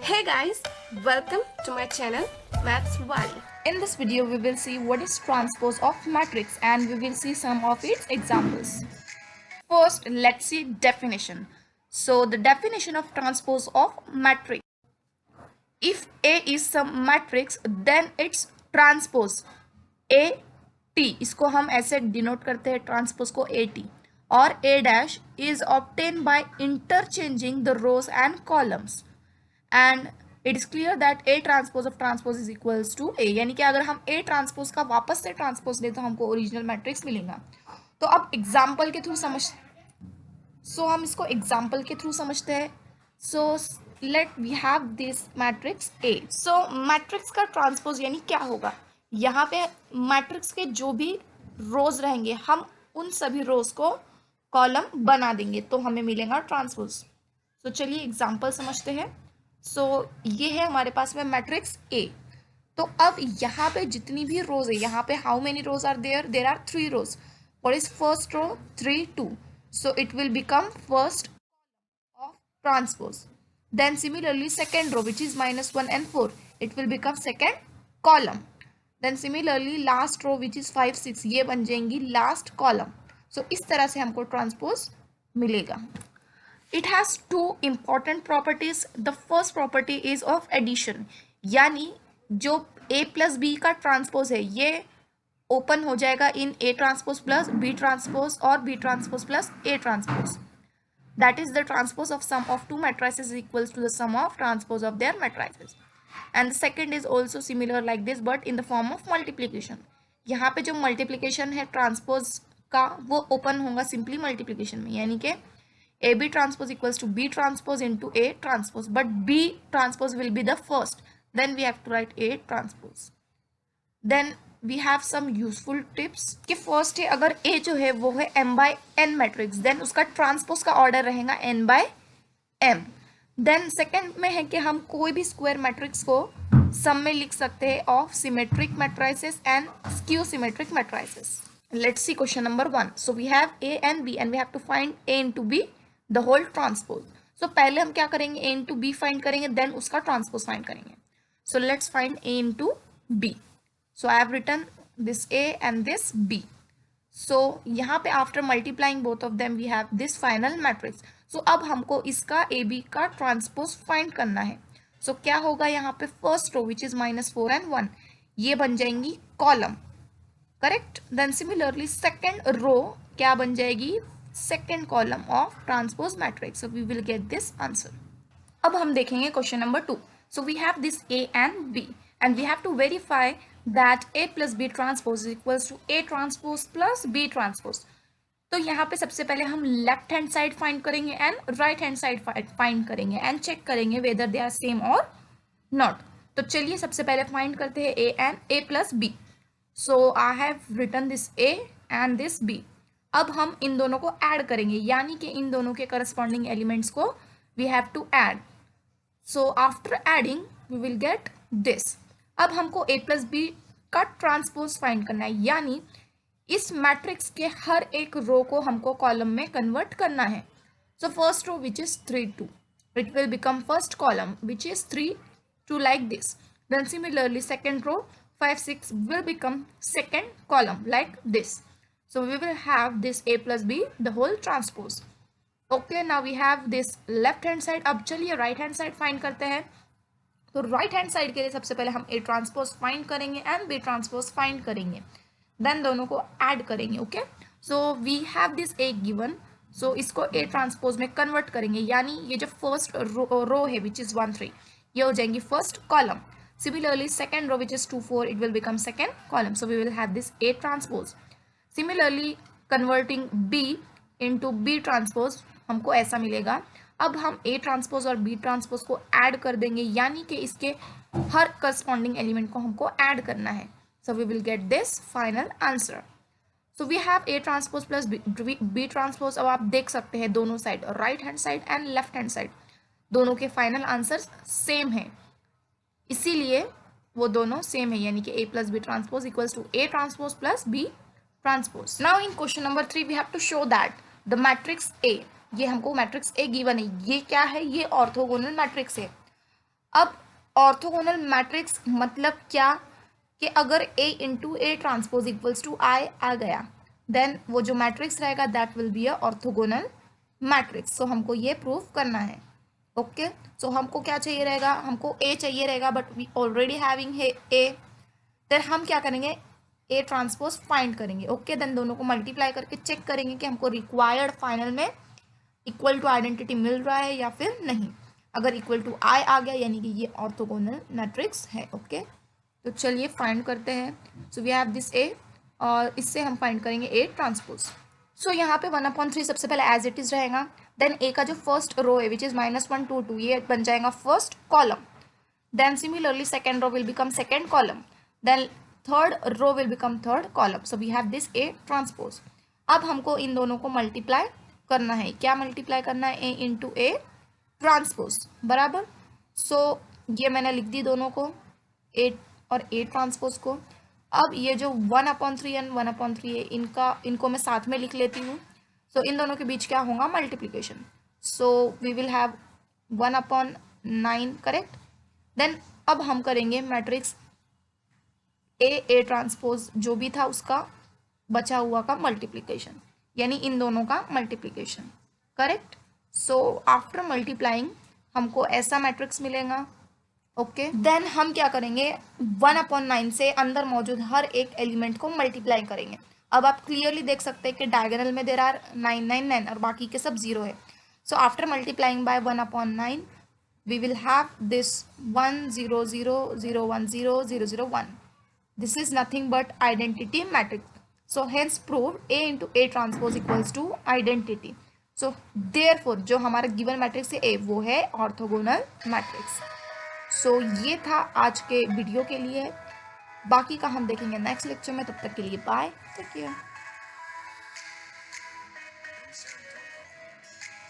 Hey guys, welcome to my channel Maths Wali. In this video, we will see what is transpose of matrix and we will see some of its examples. First, let's see definition. So, the definition of transpose of matrix. If A is some matrix, then its transpose A T. इसको हम ऐसे denote करते हैं transpose को A T. और A dash is obtained by interchanging the rows and columns. And it is clear that A transpose of transpose is equals to A. यानी कि अगर हम A transpose का वापस से ट्रांसपोज ले तो हमको ओरिजिनल मैट्रिक्स मिलेगा. तो अब एग्जाम्पल के थ्रू हम इसको एग्जाम्पल के थ्रू समझते हैं. So let we have this matrix A. So matrix का ट्रांसपोज यानी क्या होगा. यहाँ पे मैट्रिक्स के जो भी रोज रहेंगे हम उन सभी रोज को कॉलम बना देंगे तो हमें मिलेगा ट्रांसपोज. सो चलिए एग्जाम्पल समझते हैं. सो ये है हमारे पास में मैट्रिक्स A. तो अब यहाँ पे जितनी भी रोज है, यहाँ पे how many rows are there are 3 rows. What is first row? 3 2. So it will become first of transpose. Then similarly second row which is -1 and 4, it will become second column. Then similarly last row which is 5 6, ये बन जाएंगी last column. सो इस तरह से हमको transpose मिलेगा. It has two important properties. The first property is of addition. यानी जो A plus B का ट्रांसपोज है ये ओपन हो जाएगा इन A transpose plus B transpose और B transpose plus A transpose. That is the transpose of sum of two matrices equals to the sum of transpose of their matrices. And the second is also similar like this but in the form of multiplication. यहाँ पे जो multiplication है transpose का वो open होगा simply multiplication में. यानी कि AB transpose equals to B transpose into A transpose, but B transpose will be the first. Then we have to write A transpose. Then we have some useful tips. कि first है अगर A जो है वो है M by N matrix, then उसका transpose का order रहेगा N by M. Then second में है कि हम कोई भी square matrix को sum में लिख सकते हैं of symmetric matrices and skew symmetric matrices. Let's see question number 1. So we have A and B and we have to find A into B the whole transpose. So पहले हम क्या करेंगे A into B find करेंगे then उसका transpose find करेंगे. So let's find A into B. So I have written this A and this B. So यहाँ पे after multiplying both of them we have this final matrix. So अब हमको इसका AB का transpose find करना है. So क्या होगा यहाँ पे first row which is -4 and 1 ये बन जाएंगी column. Correct. Then similarly second row क्या बन जाएगी? Second column of transpose matrix. So we will get this answer. अब हम देखेंगे question number 2. So we have this A and B and we have to verify that A plus B transpose equals to A transpose plus B transpose. तो यहाँ पे सबसे पहले हम left hand side find करेंगे and right hand side find करेंगे and check करेंगे whether they are same or not. तो चलिए सबसे पहले फाइंड करते हैं A and A plus B. So I have written this A and this B. अब हम इन दोनों को ऐड करेंगे यानी कि इन दोनों के करस्पॉन्डिंग एलिमेंट्स को we have to add. So after adding we will get this. अब हमको A प्लस B का ट्रांसपोज फाइंड करना है यानी इस मैट्रिक्स के हर एक रो को हमको कॉलम में कन्वर्ट करना है. So first row which is 3 2, it will become first column which is 3 2 like this. Then similarly second row 5 6 will become second column like this. So we will have this A plus B the whole transpose. Okay, now we have this left hand side. अब चलिए right hand side find करते हैं. तो right hand side के लिए सबसे पहले हम A transpose find करेंगे and B transpose find करेंगे. Then दोनों को add करेंगे. Okay, so we have this A given. So इसको A transpose में convert करेंगे यानी ये जो first row है which is 1 3 ये हो जाएंगी first column. Similarly, second row which is 2 4 it will become second column. So we will have this A transpose. Similarly, converting B into B transpose हमको ऐसा मिलेगा. अब हम A transpose और B transpose को ऐड कर देंगे यानी कि इसके हर corresponding element को हमको ऐड करना है. So we will get this final answer. So we have A transpose plus B transpose. अब आप देख सकते हैं दोनों side right hand side and left hand side दोनों के फाइनल आंसर्स सेम है इसीलिए वो दोनों सेम है यानी कि A plus B transpose equals to A transpose plus B transpose. Now in question number 3 we have to show that the matrix A, ये हमको मैट्रिक्स A गिवन है. ये क्या है? ये ऑर्थोगोनल मैट्रिक्स है. अब ऑर्थोगोनल मैट्रिक्स मतलब क्या, कि अगर A into A transpose equals to I आ गया, देन वो जो मैट्रिक्स रहेगा that will be a orthogonal matrix. So हमको ये प्रूव करना है. ओके, सो हमको क्या चाहिए रहेगा, हमको A चाहिए रहेगा, बट वी ऑलरेडी हैविंग है A. देन हम क्या करेंगे, A ट्रांसपोज फाइंड करेंगे. ओके, देन दोनों को मल्टीप्लाई करके चेक करेंगे कि हमको रिक्वायर्ड फाइनल में इक्वल टू आइडेंटिटी मिल रहा है या फिर नहीं. अगर इक्वल टू आई आ गया यानी कि ये ऑर्थोगोनल मैट्रिक्स है. ओके, तो चलिए फाइंड करते हैं. सो वी हैव दिस ए, और इससे हम फाइंड करेंगे ए ट्रांसपोज. सो यहाँ पे 1/3 सबसे पहले एज इट इज रहेगा. देन ए का जो फर्स्ट रो है विच इज -1 2 2, ये बन जाएगा first column. Then similarly second row will become second column. Then third row will become third column. So we have this A transpose. अब हमको इन दोनों को मल्टीप्लाई करना है. क्या मल्टीप्लाई करना है, ए इंटू ए ट्रांसपोज बराबर. सो ये मैंने लिख दी दोनों को, ए और ए ट्रांसपोज को. अब ये जो 1/3 एंड 1/3 इनको मैं साथ में लिख लेती हूँ. सो इन दोनों के बीच क्या होगा, multiplication. So we will have 1/9 correct. Then अब हम करेंगे मैट्रिक्स ए ट्रांसपोज जो भी था उसका बचा हुआ का मल्टीप्लीकेशन, यानी इन दोनों का multiplication correct. So after multiplying हमको ऐसा मैट्रिक्स मिलेगा. ओके, देन हम क्या करेंगे, 1/9 से अंदर मौजूद हर एक एलिमेंट को मल्टीप्लाई करेंगे. अब आप क्लियरली देख सकते हैं कि डायगोनल में देर आर 9 9 9 और बाकी के सब 0 है. So after multiplying by 1/9 we will have this 1 0 0 0 1 0 0 0 1. This is nothing but identity matrix. So hence proved A into A transpose equals to identity. So therefore जो हमारा given matrix है A वो है orthogonal matrix. So ये था आज के video के लिए. बाकी का हम देखेंगे नेक्स्ट लेक्चर में. तब तक के लिए बाय, टेक केयर.